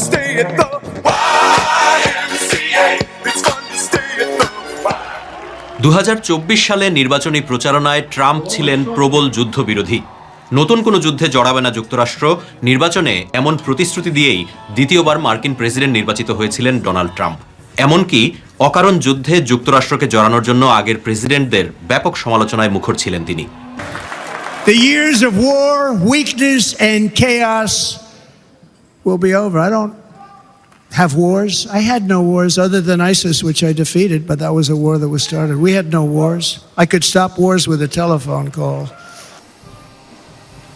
stay at the YMCA. It's fun to stay at the 2024 সালে নির্বাচনী প্রচারণায় Trump ছিলেন প্রবল যুদ্ধবিরোধী। নতুন কোনো যুদ্ধে জড়াবে না যুক্তরাষ্ট্র, নির্বাচনে এমন প্রতিশ্রুতি দিয়েই দ্বিতীয়বার মার্কিন প্রেসিডেন্ট নির্বাচিত হয়েছিলেন ডোনাল্ড ট্রাম্প। এমনকি অকারণ যুদ্ধে যুক্তরাষ্ট্রকে জড়ানোর জন্য আগের প্রেসিডেন্টদের ব্যাপক সমালোচনায় মুখর ছিলেন তিনি। The years of war, weakness and chaos will be over. I don't have wars. I had no wars other than ISIS, which I defeated, but that was a war that was started. We had no wars. I could stop wars with a telephone call.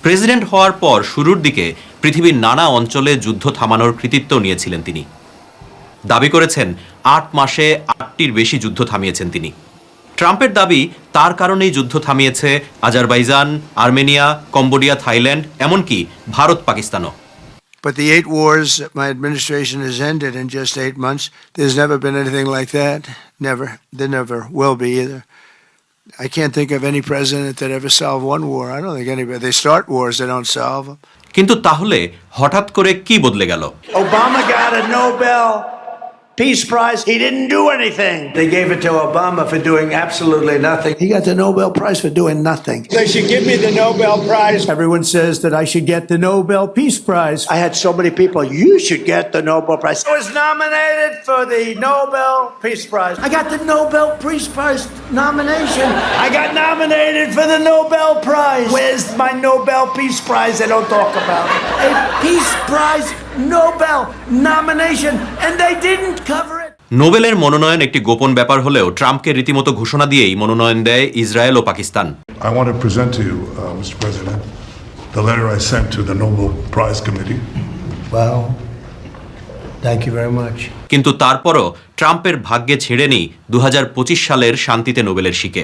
President হওয়ার পর শুরুর দিকে পৃথিবীর নানা অঞ্চলে যুদ্ধ থামানোর কৃতিত্ব নিয়েছিলেন তিনি। দাবি করেছেন 8 মাসে 8টির বেশি যুদ্ধ থামিয়েছেন তিনি। ট্রাম্পের দাবি তার কারণেই যুদ্ধ থামিয়েছে আজারবাইজান, আর্মেনিয়া, কম্বোডিয়া, থাইল্যান্ড, এমনকি Bharat পাকিস্তানও। But the 8 wars that my administration has ended in just 8 months, there's never been anything like that. Never. There never will be either. I can't think of any president that ever solved one war. I don't think anybody. They start wars, they don't solve them. কিন্তু তাহলে হঠাৎ করে কি বদলে গেল? Obama got a Nobel Peace Prize. He didn't do anything. They gave it to Obama for doing absolutely nothing. He got the Nobel Prize for doing nothing. They should give me the Nobel Prize. Everyone says that I should get the Nobel Peace Prize. I had so many people, you should get the Nobel Prize. I was nominated for the Nobel Peace Prize. I got the Nobel Peace Prize nomination. I got nominated for the Nobel Prize. Where's my Nobel Peace Prize? They don't talk about it. A Peace Prize Nobel nomination, and they didn't cover it. নোবেলের মনোনয়ন একটি গোপন ব্যাপার হলেও ট্রাম্পকে রীতিমতো ঘোষণা দিয়েই মনোনয়ন দেয় ইসরায়েল ও Pakistan. I want to present to you, Mr. President, the letter I sent to the Nobel Prize Committee. Wow. Thank you very much. কিন্তু তারপরও ট্রাম্পের ভাগ্যে ছেড়েনি 2025 সালের শান্তিতে নোবেলের শিকে।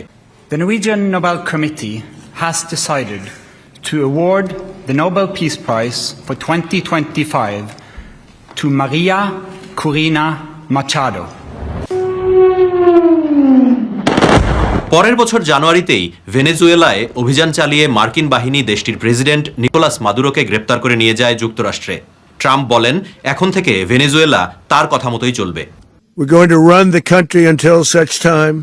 The Norwegian Nobel Committee has decided to award the Nobel Peace Prize for 2025 to Maria Corina Machado. পরের বছর জানুয়ারিতেই ভেনেজুয়েলায় অভিযান চালিয়ে মার্কিন বাহিনী দেশটির প্রেসিডেন্ট নিকোলাস মাদুরোকে গ্রেপ্তার করে নিয়ে যায় যুক্তরাষ্ট্রে। ট্রাম্প বলেন, এখন থেকে ভেনেজুয়েলা তার কথা মতোই চলবে। We're going to run the country until such time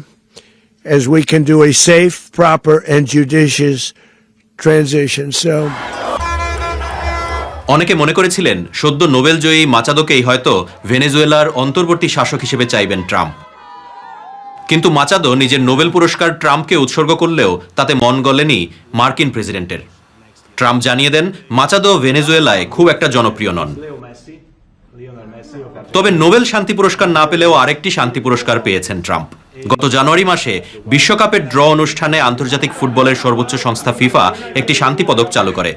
as we can do a safe, proper and judicious transition. So অনেকে মনে করেছিলেন সদ্য নোবেল জয়ী মাচাদোকেই হয়তো ভেনেজুয়েলার অন্তর্বর্তী শাসক হিসেবে চাইবেন ট্রাম্প। কিন্তু মাচাদো নিজের নোবেল পুরস্কার ট্রাম্পকে উৎসর্গ করলেও তাতে মন গলেনি মার্কিন প্রেসিডেন্টের। ট্রাম্প জানিয়ে দেন মাচাদো ভেনেজুয়েলায় খুব একটা জনপ্রিয় নন। তবে নোবেল শান্তি পুরস্কার না পেলেও আরেকটি শান্তি পুরস্কার পেয়েছেন ট্রাম্প। গত জানুয়ারি মাসে বিশ্বকাপের ড্র অনুষ্ঠানে আন্তর্জাতিক ফুটবলের সর্বোচ্চ সংস্থা ফিফা একটি শান্তি পদক চালু করে।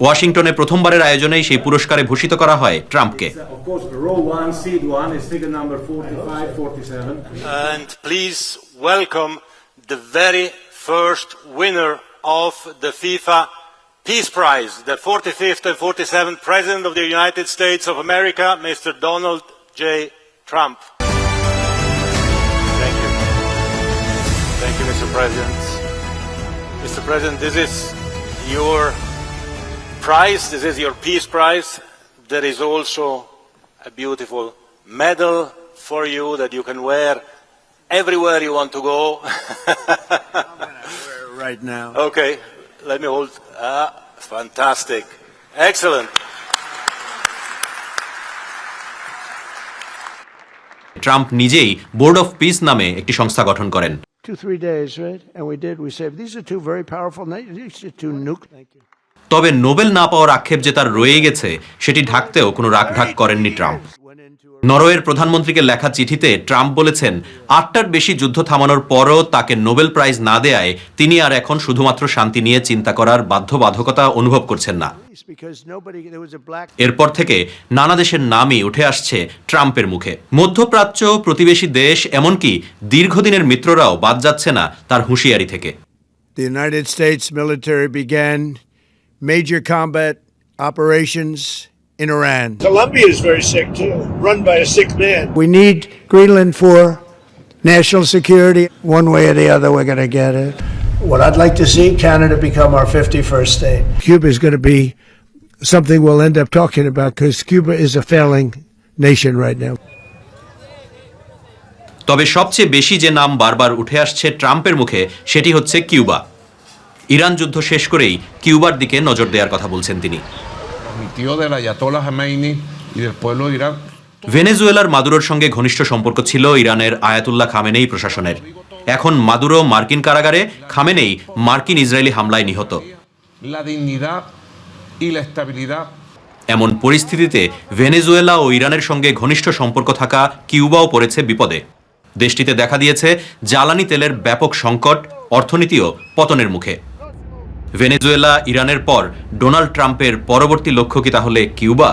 ওয়াশিংটনে প্রথমবারের আয়োজনেই সেই পুরস্কারে ভূষিত করা হয় ট্রাম্পকে। And please welcome the very first winner of the FIFA Peace Prize, the 45th and 47th President of the United States of America, Mr. Donald J. Trump. Thank you. Thank you, Mr. President. Mr. President, this is your prize, this is your Peace Prize. There is also a beautiful medal for you that you can wear everywhere you want to go. I'm gonna wear it right now. Okay, let me hold. Fantastic. Excellent. Trump নিজেই board of piece নামে একটি সংস্থা গঠন করেন। 2-3 days, right? And we said these are two very powerful nations. These are two nuclear. Thank you. তবে Nobel না পাওয়ার আক্ষেপ যে তার রয়ে গেছে সেটি ঢাকতেও কোনো রাখঢাক করেননি ট্রাম্প। নরওয়ের প্রধানমন্ত্রীকে লেখা চিঠিতে ট্রাম্প বলেছেন 8টার বেশি যুদ্ধ থামানোর পরও তাকে নোবেল প্রাইজ না দেয়ায় তিনি আর এখন শুধুমাত্র শান্তি নিয়ে চিন্তা করার বাধ্যবাধকতা অনুভব করছেন না। এরপর থেকে নানা দেশের নামই উঠে আসছে ট্রাম্পের মুখে। মধ্যপ্রাচ্য, প্রতিবেশী দেশ, এমনকি দীর্ঘদিনের মিত্ররাও বাদ যাচ্ছে না তার হুঁশিয়ারি থেকে। The United States military began major combat operations in Iran. Colombia is very sick too, run by a sick man. We need Greenland for national security. One way or the other, we're going to get it. What I'd like to see, Canada become our 51st state. Cuba is going to be something we'll end up talking about because Cuba is a failing nation right now. তবে সবচেয়ে বেশি যে নাম বারবার উঠে আসছে ট্রাম্পের মুখে সেটি হচ্ছে কিউবা। ইরান যুদ্ধ শেষ করেই কিউবার দিকে নজর দেওয়ার কথা বলছেন তিনি। Tío del Ayatollah Khomeini y del pueblo de Irán. ভেনেজুয়েলার মাদুরোর সঙ্গে ঘনিষ্ঠ সম্পর্ক ছিল ইরানের আয়াতুল্লাহ খামেনেই প্রশাসনের। এখন মাদুরো মার্কিন কারাগারে, খামেনেই মার্কিন ইসরায়েলি হামলায় নিহত। La dignidad y la estabilidad. এমন পরিস্থিতিতে ভেনেজুয়েলা ও ইরানের সঙ্গে ঘনিষ্ঠ সম্পর্ক থাকা কিউবাও পড়েছে বিপদে। দেশটিতে দেখা দিয়েছে জ্বালানি তেলের ব্যাপক সংকট, অর্থনীতিও পতনের মুখে। ভেনেজুয়েলা, ইরানের পর ডোনাল্ড ট্রাম্পের পরবর্তী লক্ষ্য কি তাহলে কিউবা?